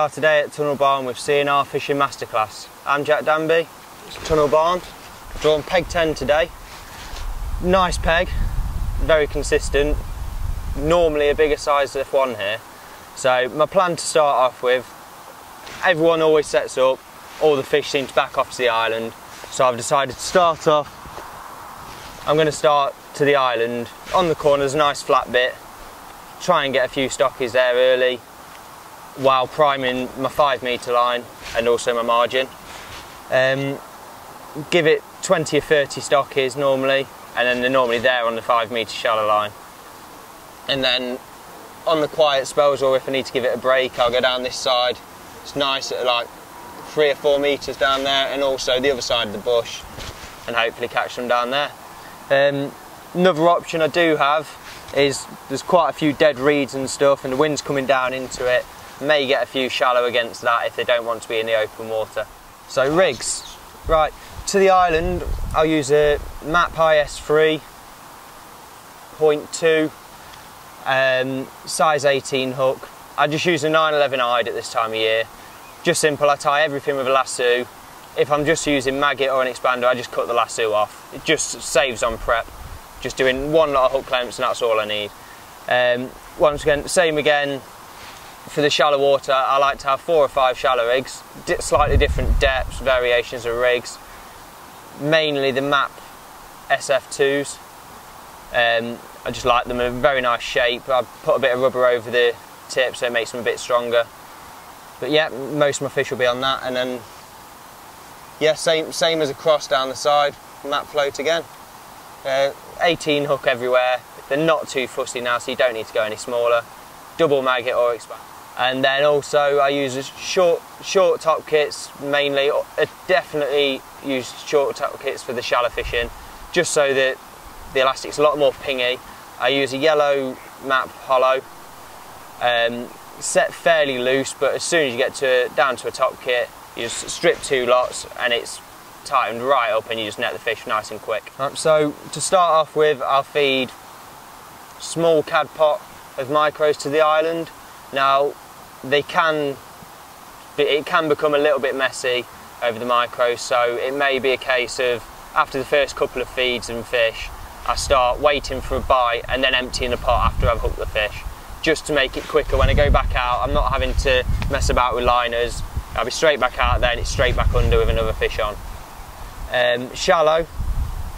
are today at Tunnel Barn with CNR Fishing Masterclass. I'm Jack Danby, it's Tunnel Barn. I've drawn peg 10 today. Nice peg, very consistent. Normally a bigger size F1 here. So my plan to start off with, everyone always sets up, all the fish seem to back off to the island. So I've decided to start off, I'm going to start to the island. On the corner there's a nice flat bit. Try and get a few stockies there early, while priming my 5 metre line and also my margin. Give it 20 or 30 stockies normally, and then they're normally there on the 5 metre shallow line. And then on the quiet spells, or if I need to give it a break, I'll go down this side. It's nice at like 3 or 4 metres down there, and also the other side of the bush, and hopefully catch them down there. Another option I do have is there's quite a few dead reeds and stuff, and the wind's coming down into it. May get a few shallow against that if they don't want to be in the open water. So rigs, right, to the island I'll use a MAP IS3 0.2 size 18 hook. I just use a 911 eyed at this time of year. Just simple, I tie everything with a lasso. If I'm just using maggot or an expander, I just cut the lasso off. It just saves on prep. Just doing one lot of hook lengths and that's all I need. Once again, same again. For the shallow water, I like to have 4 or 5 shallow rigs, slightly different depths, variations of rigs. Mainly the MAP SF2s. I just like them in a very nice shape. I put a bit of rubber over the tip so it makes them a bit stronger. But yeah, most of my fish will be on that, and then yeah, same as a cross down the side, MAP float again. 18 hook everywhere. They're not too fussy now, so you don't need to go any smaller. Double maggot or expand. And then also I use short top kits mainly. I definitely use short top kits for the shallow fishing, just so that the elastic's a lot more pingy. I use a yellow MAP hollow, set fairly loose, but as soon as you get down to a top kit, you just strip 2 lots and it's tightened right up and you just net the fish nice and quick. So to start off with, I'll feed small cad pot of micros to the island. Now it can become a little bit messy over the micros, so it may be a case of after the first couple of feeds and fish, I start waiting for a bite and then emptying the pot after I've hooked the fish, just to make it quicker. When I go back out, I'm not having to mess about with liners. I'll be straight back out there and it's straight back under with another fish on. Shallow,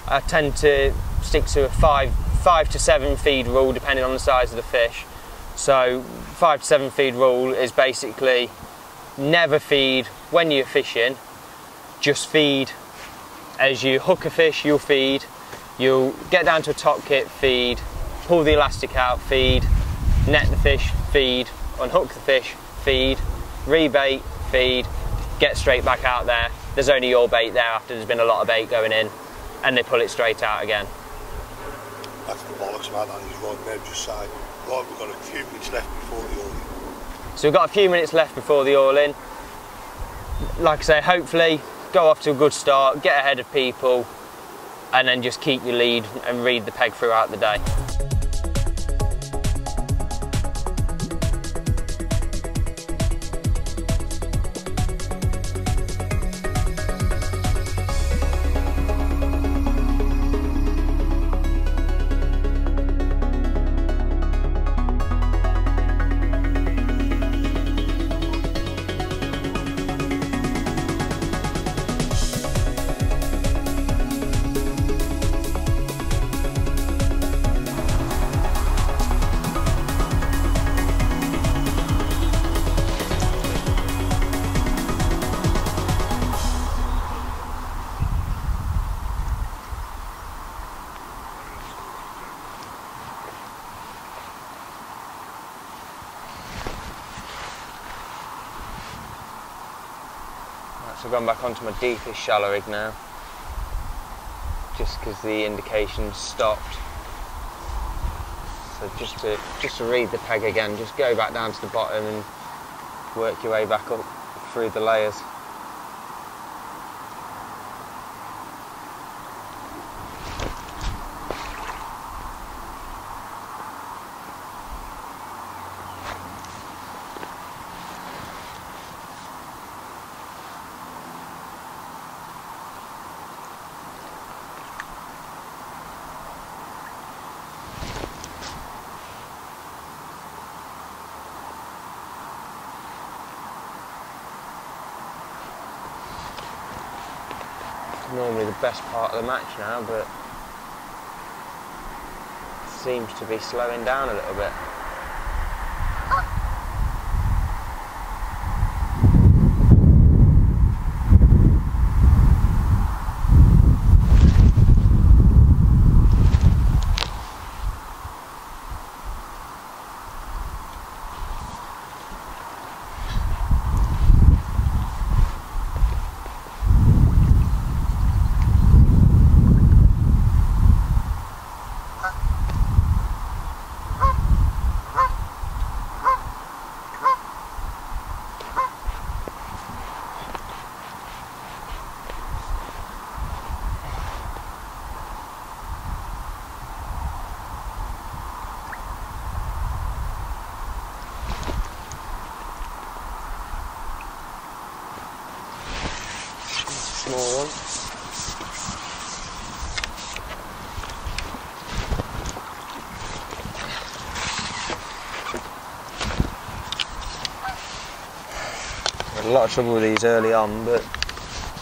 I tend to stick to a 5 to 7 feed rule depending on the size of the fish. So 5 to 7 feed rule is basically never feed when you're fishing, just feed as you hook a fish. You'll feed, you'll get down to a top kit, feed, pull the elastic out, feed, net the fish, feed, unhook the fish, feed, rebait, feed, get straight back out there. There's only your bait there after there's been a lot of bait going in, and they pull it straight out again. That's the bollocks about that, he's running there just side. Right, we've got a few minutes left before the all-in. So we've got a few minutes left before the all-in. Like I say, hopefully go off to a good start, get ahead of people, and then just keep your lead and read the peg throughout the day. So I've gone back onto my deepest shallow rig now, just because the indication stopped. So just to read the peg again, just go back down to the bottom and work your way back up through the layers. normally the best part of the match now, but seems to be slowing down a little bit. Small one. Had a lot of trouble with these early on, but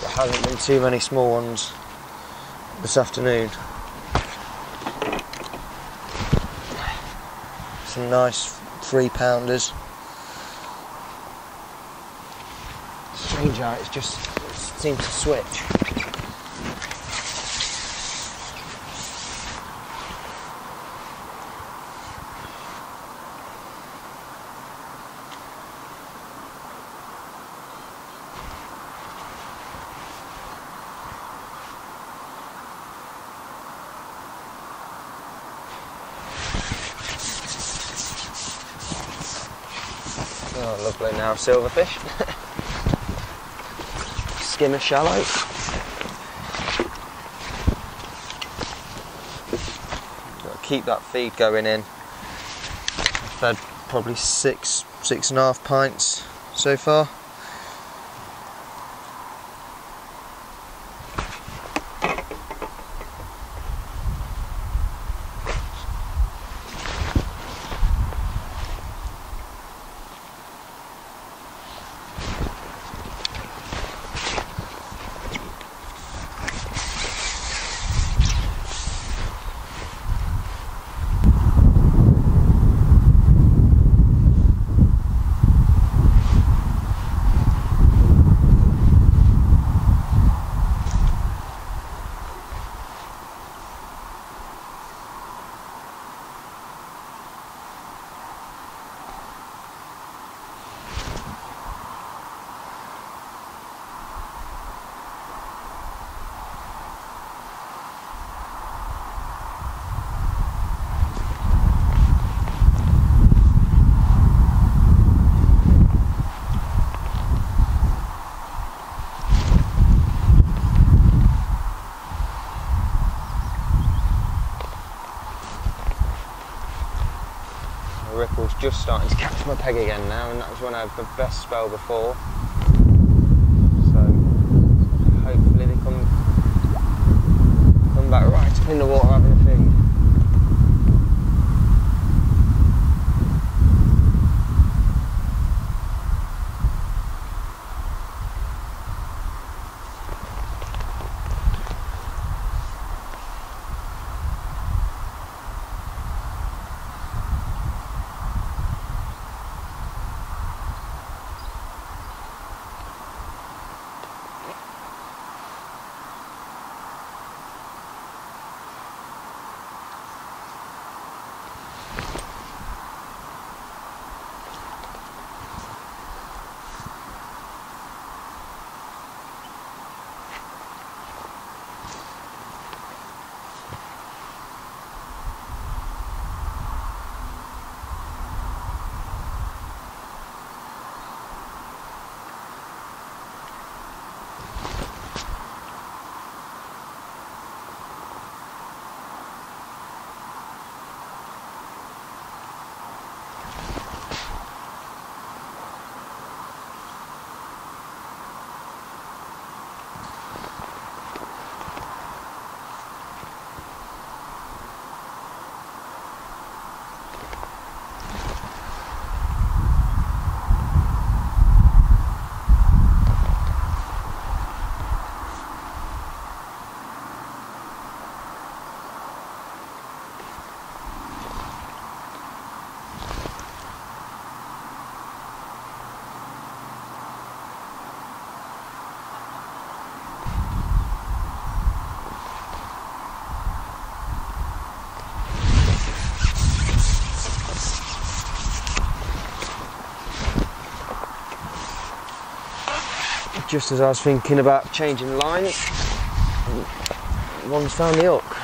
there hasn't been too many small ones this afternoon. Some nice 3-pounders. Strange how it just seems to switch. Oh, lovely now, silverfish. Skimmer shallow. Got to keep that feed going in. I've fed probably 6.5 pints so far. Ripple's just starting to catch my peg again now, and that was when I had the best spell before. So hopefully they come back right up in the water having a feed. just as I was thinking about changing the lines, one's found the hook.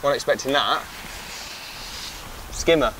Wasn't expecting that. Skimmer.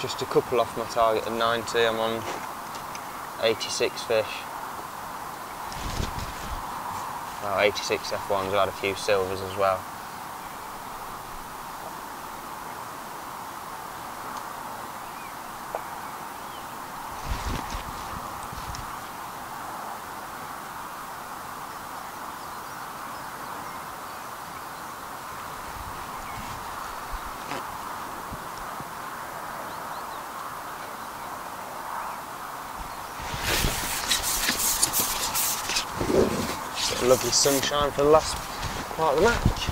Just a couple off my target of 90, I'm on 86 fish. Well, 86 F1s, I've had a few silvers as well. Lovely sunshine for the last part of the match.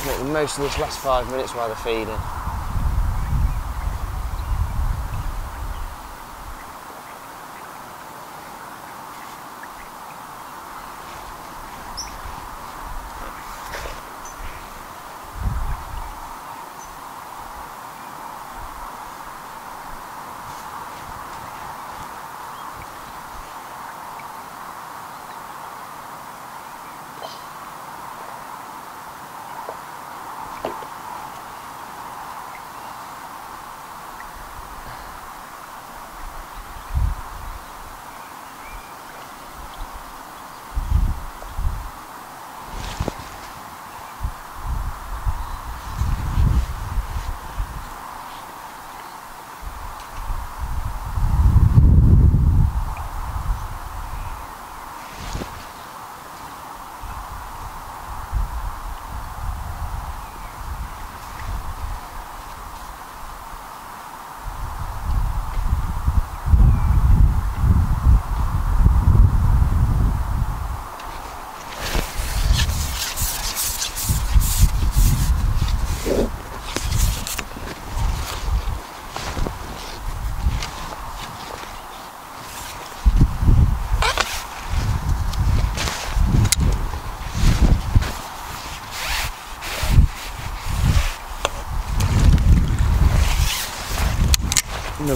Make the most of this last 5 minutes while they're feeding.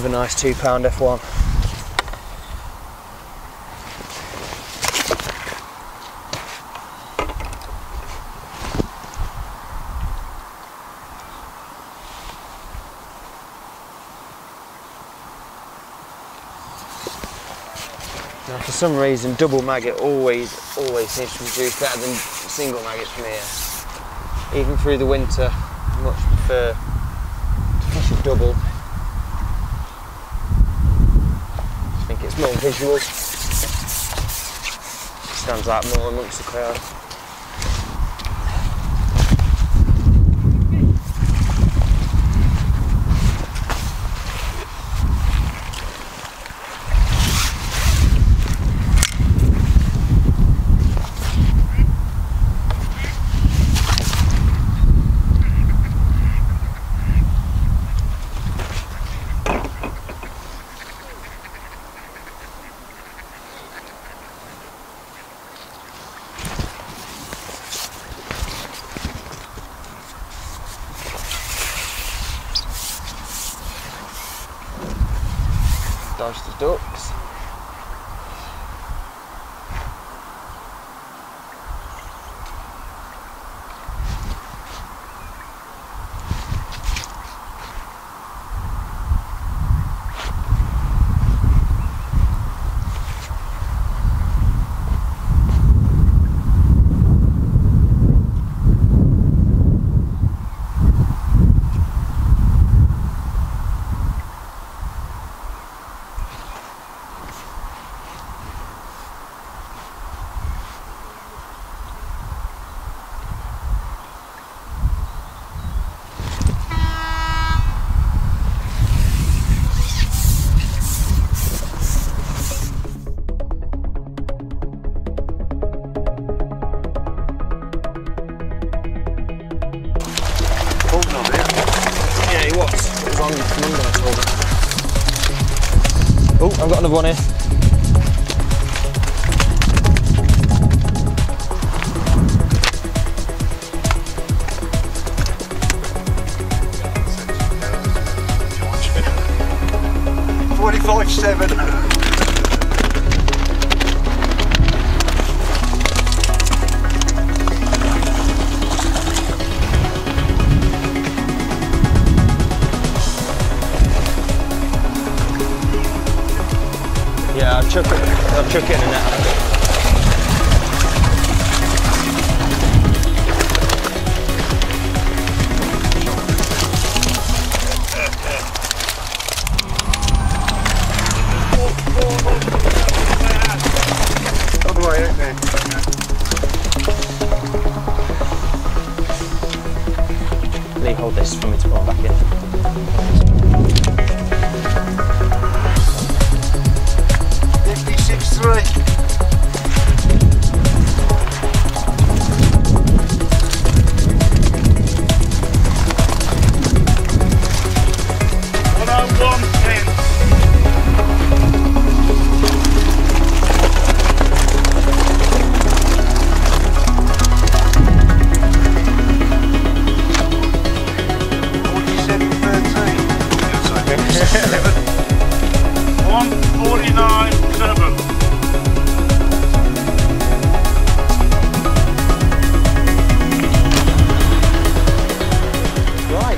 Another nice £2 F1. Now for some reason double maggot always seems to produce better than single maggots from here. Even through the winter, I much prefer to fish a double. I think it's more visual. It stands out more amongst the crowd. Dodge the ducks. Yeah, he was. It was on Monday, I told him. Oh, I've got another one here. $45.7. Yeah, I'll chuck it in the net. Other way, isn't it? Lee, hold this for me to put on back in. 56.3.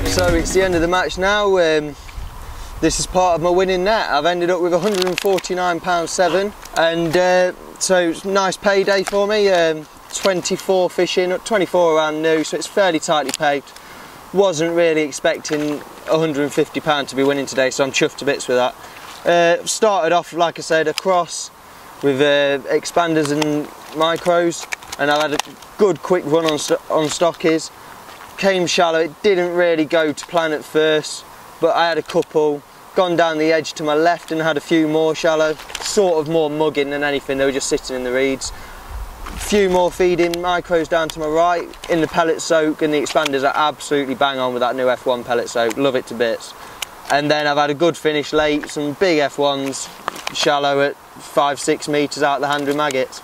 So it's the end of the match now. This is part of my winning net. I've ended up with £149.7, and so it's a nice payday for me. 24 fishing, 24 around new, so it's fairly tightly paved. Wasn't really expecting £150 to be winning today, so I'm chuffed to bits with that. Started off, like I said, across with expanders and micros, and I've had a good quick run on stockies. Came shallow, it didn't really go to plan at first, but I had a couple, gone down the edge to my left and had a few more shallow, sort of more mugging than anything, they were just sitting in the reeds. A few more feeding micros down to my right in the pellet soak, and the expanders are absolutely bang on with that new F1 pellet soak, love it to bits. And then I've had a good finish late, some big F1s, shallow at 5-6 metres out the hand with maggots.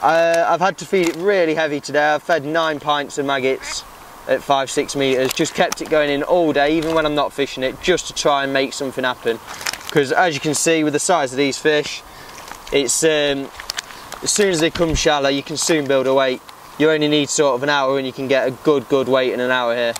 I've had to feed it really heavy today. I've fed 9 pints of maggots at 5-6 metres. Just kept it going in all day, even when I'm not fishing it, just to try and make something happen. Because as you can see with the size of these fish, it's as soon as they come shallow, you can soon build a weight. You only need sort of an hour and you can get a good weight in an hour here.